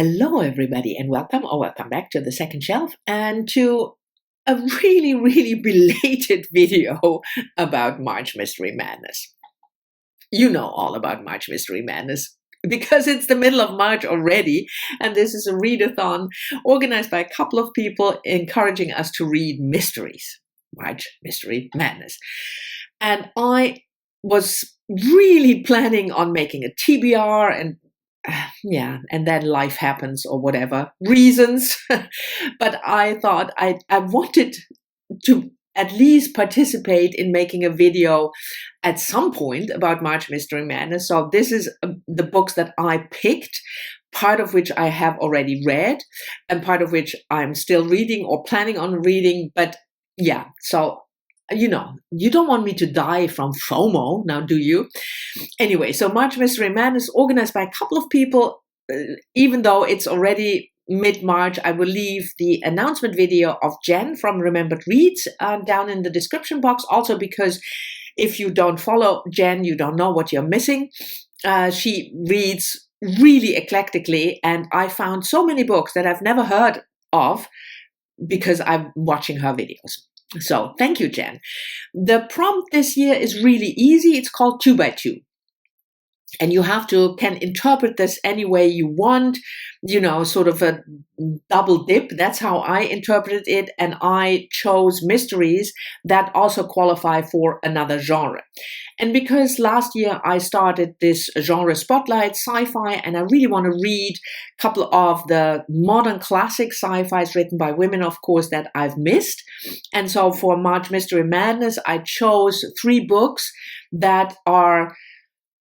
Hello, everybody, and welcome back to the second shelf and to a really, really belated video about March Mystery Madness. You know all about March Mystery Madness because it's the middle of March already, and this is a readathon organized by a couple of people encouraging us to read mysteries. March Mystery Madness. And I was really planning on making a TBR and then life happens or whatever reasons. But I thought I wanted to at least participate in making a video at some point about March Mystery Madness. So this is the books that I picked, part of which I have already read and part of which I'm still reading or planning on reading. But yeah, so you don't want me to die from FOMO now, do you? Anyway, so March Mystery Madness organized by a couple of people. Even though it's already mid-March, I will leave the announcement video of Jen from Remembered Reads down in the description box. Also because if you don't follow Jen, you don't know what you're missing. She reads really eclectically, and I found so many books that I've never heard of because I'm watching her videos. So thank you, Jen. The prompt this year is really easy. It's called 2 by 2. And you can interpret this any way you want, sort of a double dip. That's how I interpreted it. And I chose mysteries that also qualify for another genre. And because last year I started this genre spotlight, sci-fi, and I really want to read a couple of the modern classic sci-fis written by women, of course, that I've missed. And so for March Mystery Madness, I chose 3 books that are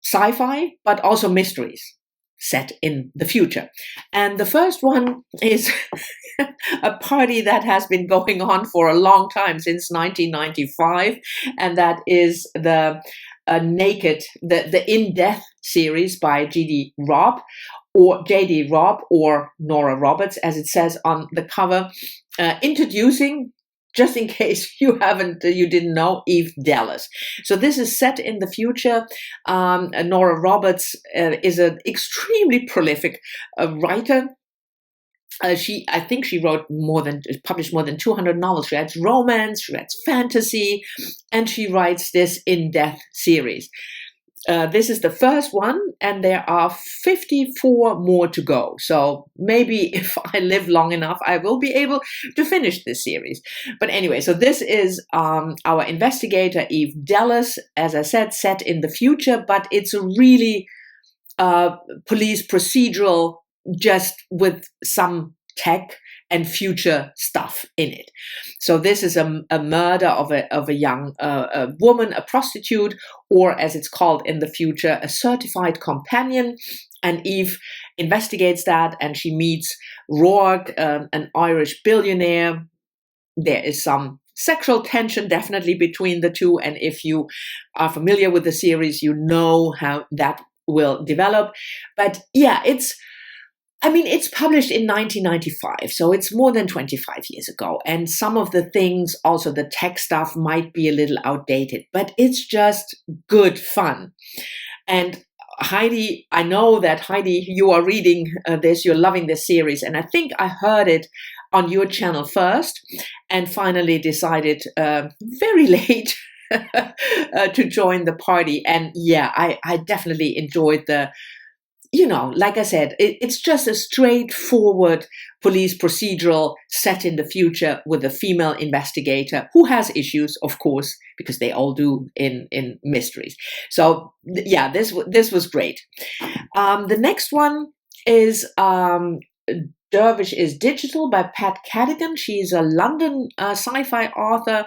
sci-fi, but also mysteries set in the future. And the first one is a party that has been going on for a long time, since 1995, and that is the In Death series by J.D. Robb, or Nora Roberts, as it says on the cover, introducing, just in case you didn't know, Eve Dallas. So this is set in the future. Nora Roberts is an extremely prolific writer. I think she published more than 200 novels. She writes romance, she writes fantasy, and she writes this In Death series. This is the first one, and there are 54 more to go. So maybe if I live long enough, I will be able to finish this series. But anyway, so this is our investigator, Eve Dallas, as I said, set in the future, but it's a really police procedural, just with some tech and future stuff in it. So this is a murder of a young woman, a prostitute, or as it's called in the future, a certified companion. And Eve investigates that, and she meets Rourke, an Irish billionaire. There is some sexual tension definitely between the two, and if you are familiar with the series, you know how that will develop. But yeah, it's published in 1995, so it's more than 25 years ago. And some of the things, also the tech stuff, might be a little outdated, but it's just good fun. And Heidi, I know that Heidi, you are reading this, you're loving this series, and I think I heard it on your channel first and finally decided very late to join the party. And yeah, I definitely enjoyed like I said, it's just a straightforward police procedural set in the future with a female investigator who has issues, of course, because they all do in mysteries. So yeah, this was great. The next one is Dervish is Digital by Pat Cadigan. She's a London sci-fi author,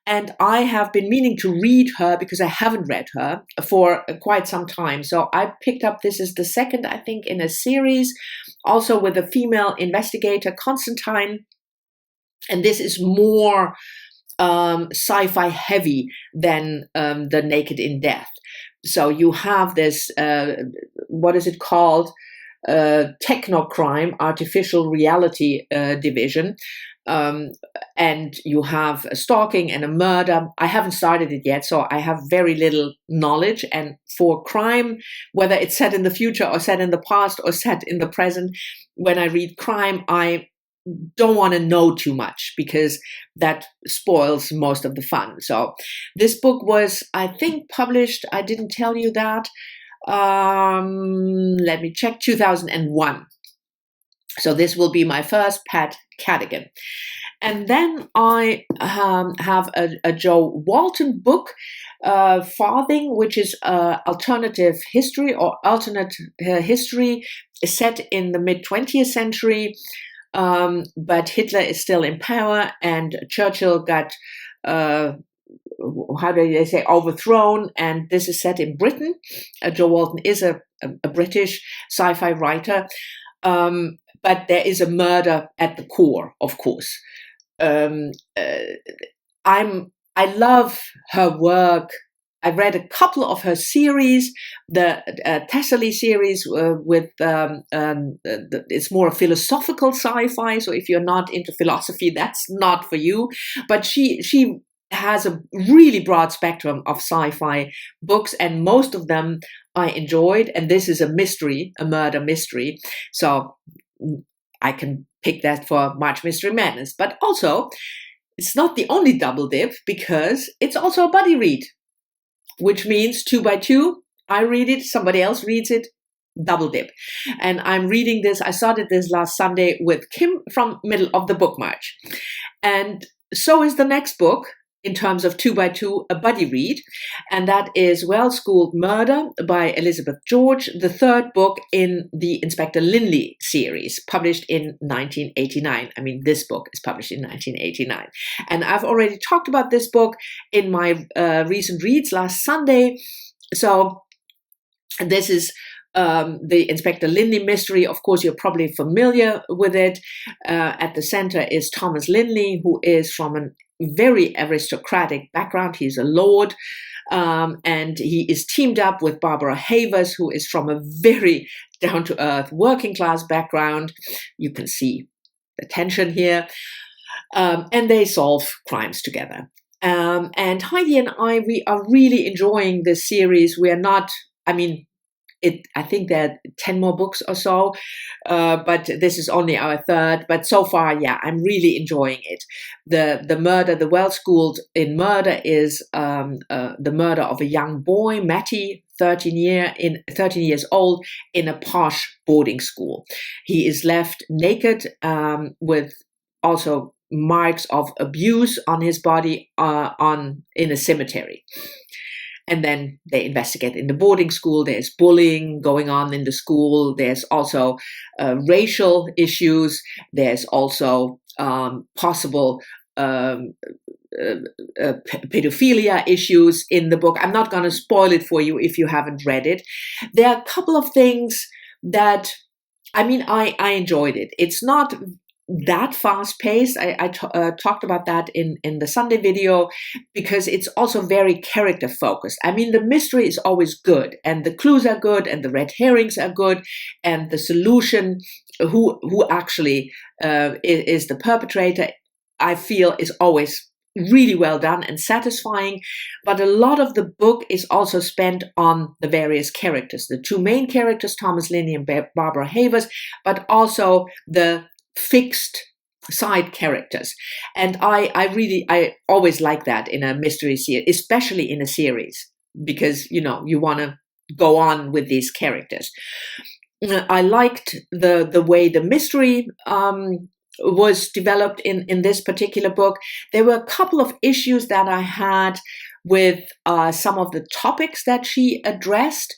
and I have been meaning to read her because I haven't read her for quite some time. So I picked up, this is the second, I think, in a series, also with a female investigator, Constantine. And this is more sci-fi heavy than the Naked in Death. So you have this, what is it called? technocrime, artificial reality division. And you have a stalking and a murder. I haven't started it yet, so I have very little knowledge. And for crime, whether it's set in the future or set in the past or set in the present, when I read crime, I don't want to know too much because that spoils most of the fun. So this book was, I think, published, I didn't tell you that, let me check, 2001. So this will be my first pet Cadogan. And then I have a Joe Walton book, Farthing, which is alternative history or alternate history set in the mid-20th century. But Hitler is still in power and Churchill got, how do they say, overthrown. And this is set in Britain. Joe Walton is a British sci-fi writer. But there is a murder at the core, of course. I love her work. I read a couple of her series, the Thessaly series with it's more a philosophical sci-fi. So if you're not into philosophy, that's not for you. But she has a really broad spectrum of sci-fi books, and most of them I enjoyed. And this is a mystery, a murder mystery. So I can pick that for March Mystery Madness. But also, it's not the only double dip because it's also a buddy read, which means 2 by 2. I read it, somebody else reads it, double dip. And I'm reading this, I started this last Sunday with Kim from Middle of the Book March. And so is the next book, in terms of 2 by 2, a buddy read, and that is Well-Schooled Murder by Elizabeth George, the third book in the Inspector Linley series, published in 1989. I mean, this book is published in 1989. And I've already talked about this book in my recent reads last Sunday. So this is the Inspector Linley mystery. Of course, you're probably familiar with it. At the center is Thomas Linley, who is from an very aristocratic background. He's a lord, and he is teamed up with Barbara Havers, who is from a very down-to-earth working class background. You can see the tension here, and they solve crimes together. And Heidi and we are really enjoying this series. We are not, I mean, I think there are 10 more books or so, but this is only our third. But so far, yeah, I'm really enjoying it. The murder, the Well-Schooled in Murder is the murder of a young boy, Matty, 13 years old, in a posh boarding school. He is left naked with also marks of abuse on his body in a cemetery. And then they investigate in the boarding school. There's bullying going on in the school. There's also racial issues. There's also possible pedophilia issues in the book. I'm not going to spoil it for you if you haven't read it. There are a couple of things that, I mean, I enjoyed it. It's not that fast-paced. I talked about that in the Sunday video, because it's also very character-focused. I mean, the mystery is always good, and the clues are good, and the red herrings are good, and the solution, who actually is the perpetrator, I feel is always really well done and satisfying. But a lot of the book is also spent on the various characters, the two main characters, Thomas Linley and Barbara Havers, but also the fixed side characters. And I always like that in a mystery series, especially in a series, because you want to go on with these characters. I liked the way the mystery was developed in this particular book. There were a couple of issues that I had with some of the topics that she addressed.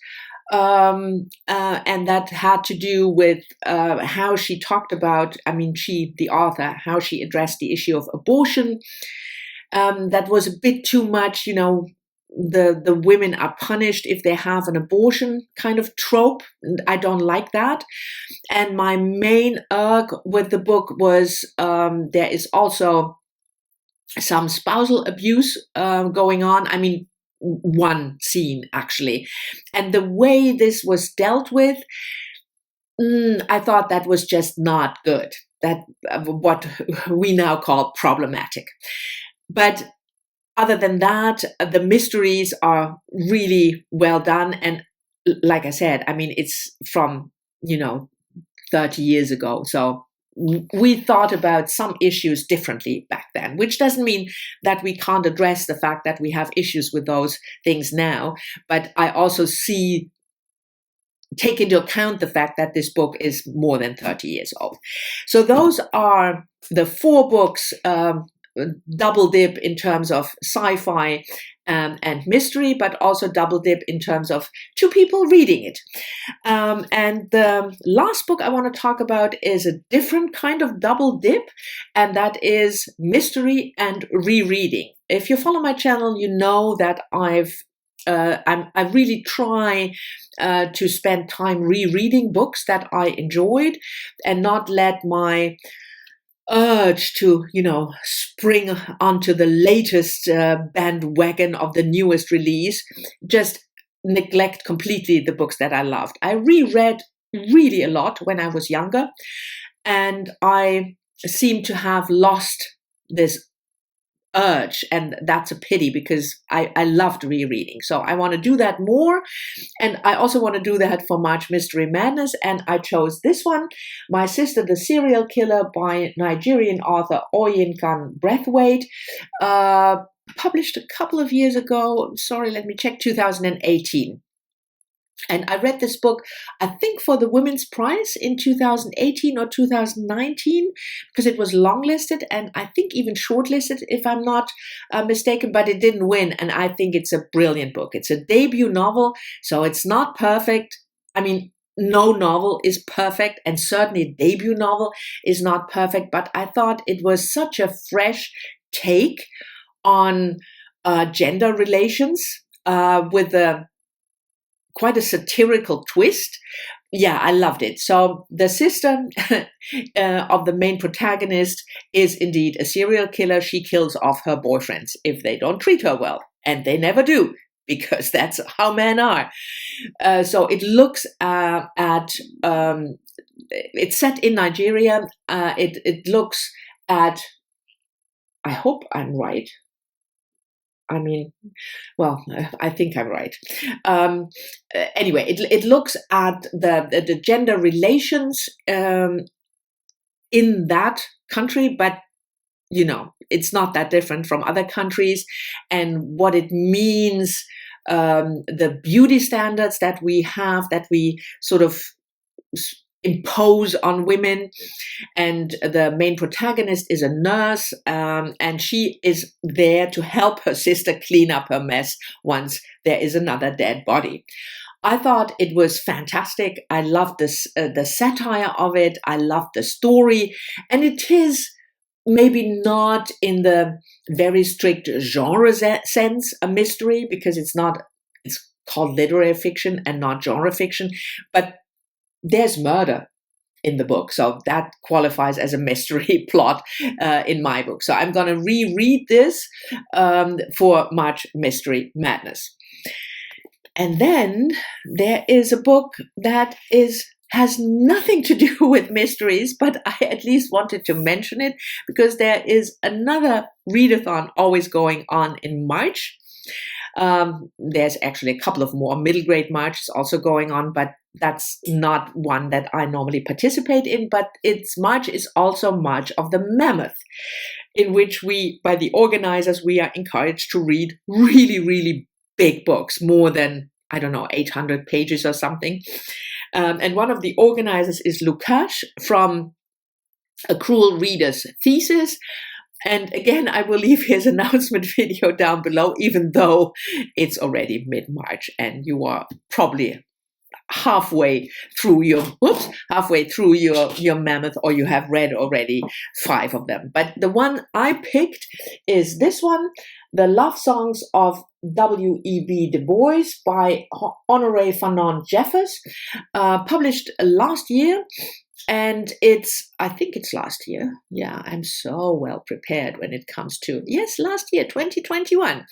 And that had to do with how she talked about, the author, how she addressed the issue of abortion. That was a bit too much, the women are punished if they have an abortion kind of trope. I don't like that. And my main irk with the book was there is also some spousal abuse going on. I mean, one scene actually. And the way this was dealt with, I thought that was just not good. That what we now call problematic. But other than that, the mysteries are really well done. And like I said, I mean, it's from, 30 years ago. So we thought about some issues differently back then, which doesn't mean that we can't address the fact that we have issues with those things now. But I also take into account the fact that this book is more than 30 years old. So those are the 4 books, double dip in terms of sci-fi and mystery, but also double dip in terms of 2 people reading it. And the last book I want to talk about is a different kind of double dip, and that is mystery and rereading. If you follow my channel, you know that I really try to spend time rereading books that I enjoyed and not let my urge to, spring onto the latest bandwagon of the newest release, just neglect completely the books that I loved. I reread really a lot when I was younger, and I seem to have lost this urge, and that's a pity because I loved rereading. So I want to do that more, and I also want to do that for March Mystery Madness, and I chose this one, My Sister the Serial Killer by Nigerian author Oyinkan Braithwaite, published a couple of years ago. Sorry, let me check, 2018. And I read this book, I think, for the Women's Prize in 2018 or 2019, because it was longlisted and I think even shortlisted, if I'm not mistaken, but it didn't win. And I think it's a brilliant book. It's a debut novel, so it's not perfect. I mean, no novel is perfect, and certainly a debut novel is not perfect, but I thought it was such a fresh take on gender relations with quite a satirical twist. Yeah, I loved it. So the sister of the main protagonist is indeed a serial killer. She kills off her boyfriends if they don't treat her well, and they never do, because that's how men are. So it looks it's set in Nigeria. It looks at, I hope I'm right. I mean, well, I think I'm right. Anyway, it looks at the gender relations in that country, but it's not that different from other countries, and what it means, the beauty standards that we have, that we sort of impose on women. And the main protagonist is a nurse, and she is there to help her sister clean up her mess once there is another dead body. I thought it was fantastic. I loved this, the satire of it. I loved the story, and it is maybe not in the very strict genre sense a mystery, because it's called literary fiction and not genre fiction, but there's murder in the book, so that qualifies as a mystery plot in my book. So I'm going to reread this for March Mystery Madness. And then there is a book that has nothing to do with mysteries, but I at least wanted to mention it because there is another readathon always going on in March. There's actually a couple of more middle grade marches also going on, but that's not one that I normally participate in. But March is also March of the Mamooth, in which by the organizers, we are encouraged to read really, really big books, more than, 800 pages or something. And one of the organizers is Lukash from A Cruel Reader's Thesis. And again, I will leave his announcement video down below, even though it's already mid-March and you are probably halfway through your Mamooth, or you have read already 5 of them. But the one I picked is this one, The Love Songs of W.E.B. Du Bois by Honoré Fanon Jeffers, published last year. And I think it's last year. Yeah, I'm so well prepared when it comes to, yes, last year, 2021.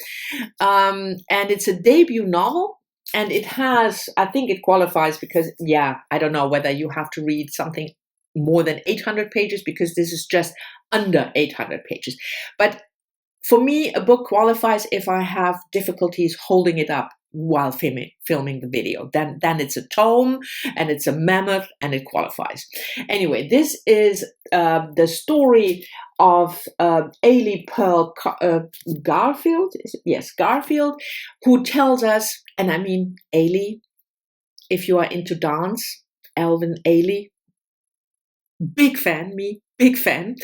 And it's a debut novel. and it has, I think it qualifies because, yeah, I don't know whether you have to read something more than 800 pages, because this is just under 800 pages. But for me, a book qualifies if I have difficulties holding it up while filming the video. Then it's a tome, and it's a mammoth, and it qualifies. Anyway, this is the story of Ailey Pearl Garfield. Yes, Garfield, who tells us, and I mean Ailey, if you are into dance, Elvin Ailey, big fan, big fan.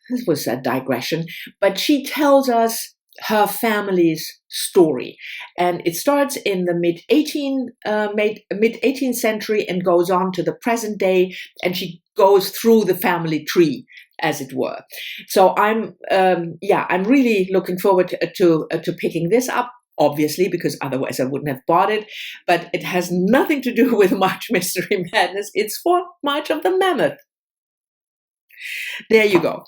This was a digression, but she tells us her family's story, and it starts in the mid 18th century and goes on to the present day, and she goes through the family tree, as it were. So I'm really looking forward to picking this up. Obviously, because otherwise I wouldn't have bought it, but it has nothing to do with March Mystery Madness. It's for March of the Mammoth. There you go.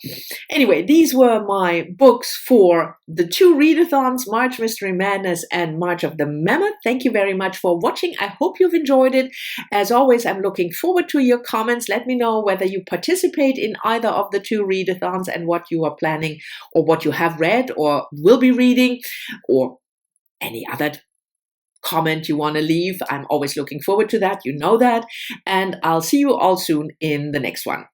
Anyway, these were my books for the 2 readathons, March Mystery Madness and March of the Mammoth. Thank you very much for watching. I hope you've enjoyed it. As always, I'm looking forward to your comments. Let me know whether you participate in either of the 2 readathons and what you are planning, or what you have read or will be reading, or any other comment you want to leave. I'm always looking forward to that. You know that. And I'll see you all soon in the next one.